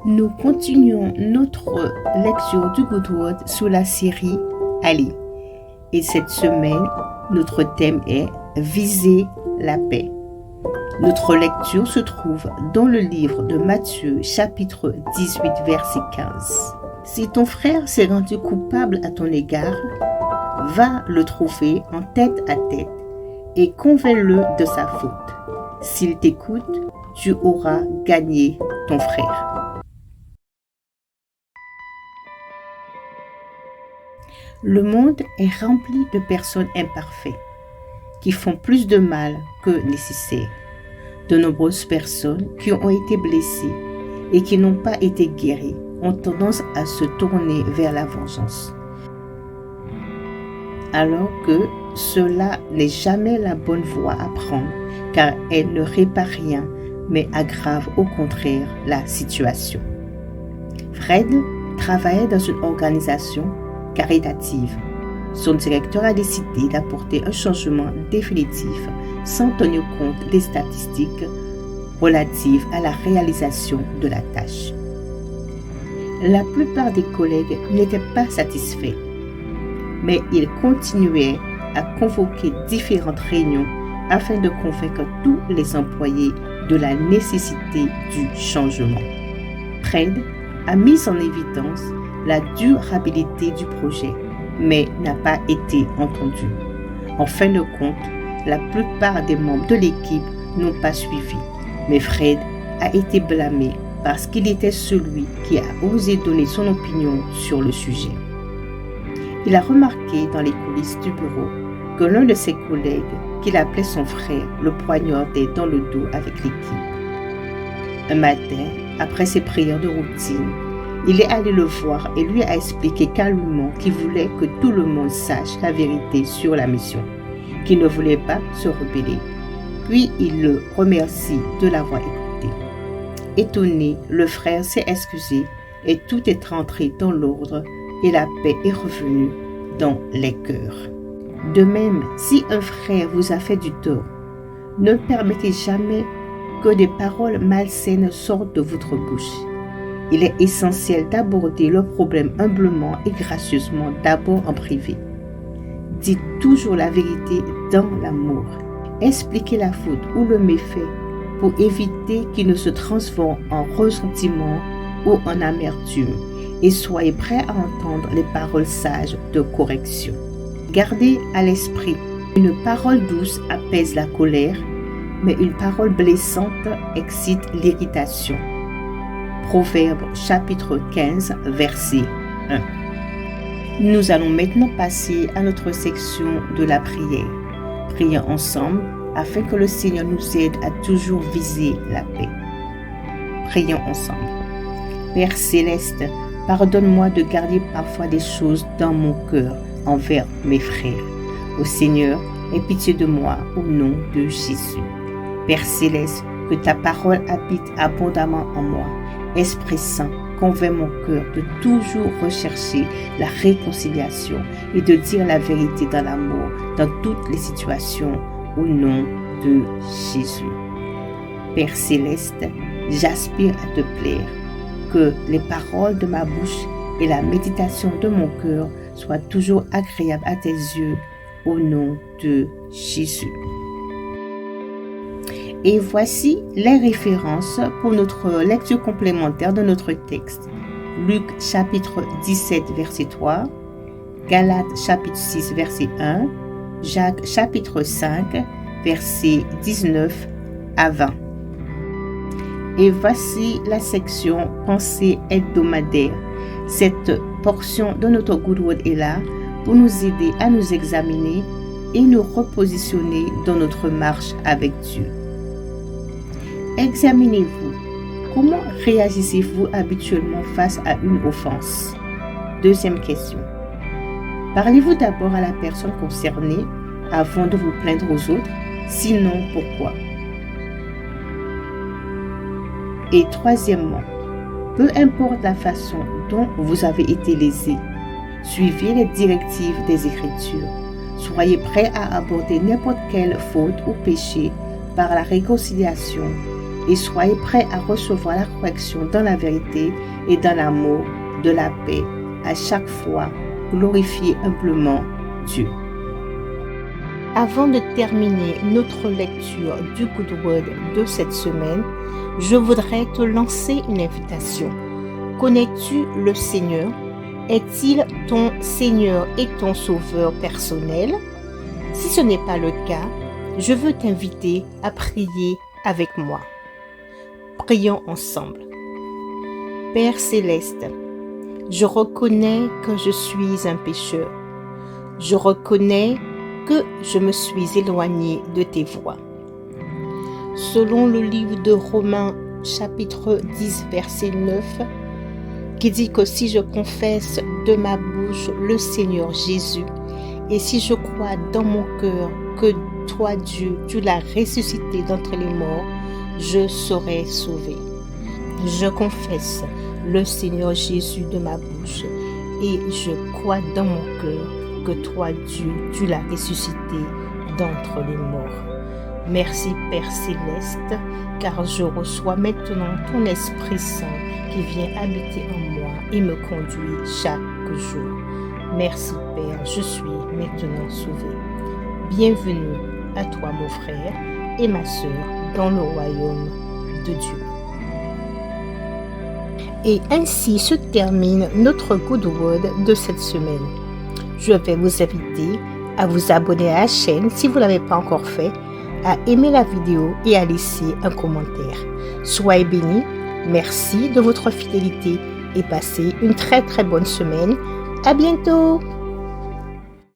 Nous continuons notre lecture du Good Word sous la série Ali. Et cette semaine, notre thème est Viser la paix. Notre lecture se trouve dans le livre de Matthieu, chapitre 18, verset 15. Si ton frère s'est rendu coupable à ton égard, va le trouver en tête à tête et convainc-le de sa faute. S'il t'écoute, tu auras gagné ton frère. Le monde est rempli de personnes imparfaites qui font plus de mal que nécessaire. De nombreuses personnes qui ont été blessées et qui n'ont pas été guéries ont tendance à se tourner vers la vengeance. Alors que cela n'est jamais la bonne voie à prendre, car elle ne répare rien, mais aggrave au contraire la situation. Fred travaillait dans une organisation caritative. Son directeur a décidé d'apporter un changement définitif sans tenir compte des statistiques relatives à la réalisation de la tâche. La plupart des collègues n'étaient pas satisfaits, mais ils continuaient à convoquer différentes réunions afin de convaincre tous les employés de la nécessité du changement. Fred a mis en évidence la durabilité du projet, mais n'a pas été entendu. En fin de compte, la plupart des membres de l'équipe n'ont pas suivi, mais Fred a été blâmé parce qu'il était celui qui a osé donner son opinion sur le sujet. Il a remarqué dans les coulisses du bureau que l'un de ses collègues, qu'il appelait son frère, le poignardait dans le dos avec l'équipe. Un matin, après ses prières de routine, il est allé le voir et lui a expliqué calmement qu'il voulait que tout le monde sache la vérité sur la mission, qu'il ne voulait pas se rebeller. Puis il le remercie de l'avoir écouté. Étonné, le frère s'est excusé et tout est rentré dans l'ordre et la paix est revenue dans les cœurs. De même, si un frère vous a fait du tort, ne permettez jamais que des paroles malsaines sortent de votre bouche. Il est essentiel d'aborder le problème humblement et gracieusement, d'abord en privé. Dites toujours la vérité dans l'amour. Expliquez la faute ou le méfait pour éviter qu'il ne se transforme en ressentiment ou en amertume, et soyez prêts à entendre les paroles sages de correction. Gardez à l'esprit, une parole douce apaise la colère, mais une parole blessante excite l'irritation. Proverbe chapitre 15, verset 1. Nous allons maintenant passer à notre section de la prière. Prions ensemble afin que le Seigneur nous aide à toujours viser la paix. Prions ensemble. Père Céleste, pardonne-moi de garder parfois des choses dans mon cœur envers mes frères. Ô Seigneur, aie pitié de moi au nom de Jésus. Père Céleste, que ta parole habite abondamment en moi. Esprit Saint, convainc mon cœur de toujours rechercher la réconciliation et de dire la vérité dans l'amour, dans toutes les situations, au nom de Jésus. Père Céleste, j'aspire à te plaire, que les paroles de ma bouche et la méditation de mon cœur soient toujours agréables à tes yeux, au nom de Jésus. Et voici les références pour notre lecture complémentaire de notre texte. Luc chapitre 17 verset 3, Galates chapitre 6 verset 1, Jacques chapitre 5 verset 19 à 20. Et voici la section pensée hebdomadaire. Cette portion de notre Good Word est là pour nous aider à nous examiner et nous repositionner dans notre marche avec Dieu. Examinez-vous. Comment réagissez-vous habituellement face à une offense? Deuxième question. Parlez-vous d'abord à la personne concernée avant de vous plaindre aux autres? Sinon, pourquoi? Et troisièmement, peu importe la façon dont vous avez été lésé, suivez les directives des Écritures. Soyez prêts à aborder n'importe quelle faute ou péché par la réconciliation et soyez prêts à recevoir la correction dans la vérité et dans l'amour de la paix. À chaque fois, glorifiez humblement Dieu. Avant de terminer notre lecture du Good Word de cette semaine, je voudrais te lancer une invitation. Connais-tu le Seigneur? Est-il ton Seigneur et ton Sauveur personnel? Si ce n'est pas le cas, je veux t'inviter à prier avec moi. Prions ensemble. Père céleste, je reconnais que je suis un pécheur. Je reconnais que je me suis éloigné de tes voies. Selon le livre de Romains, chapitre 10, verset 9, qui dit que si je confesse de ma bouche le Seigneur Jésus, et si je crois dans mon cœur que toi, Dieu, tu l'as ressuscité d'entre les morts, je serai sauvé. Je confesse le Seigneur Jésus de ma bouche, et je crois dans mon cœur que toi, Dieu, tu l'as ressuscité d'entre les morts. Merci Père Céleste, car je reçois maintenant ton Esprit Saint qui vient habiter en moi et me conduit chaque jour. Merci Père, je suis maintenant sauvé. Bienvenue à toi mon frère et ma sœur dans le royaume de Dieu. Et ainsi se termine notre Good Word de cette semaine. Je vais vous inviter à vous abonner à la chaîne si vous ne l'avez pas encore fait, à aimer la vidéo et à laisser un commentaire. Soyez bénis, merci de votre fidélité et passez une très très bonne semaine. À bientôt!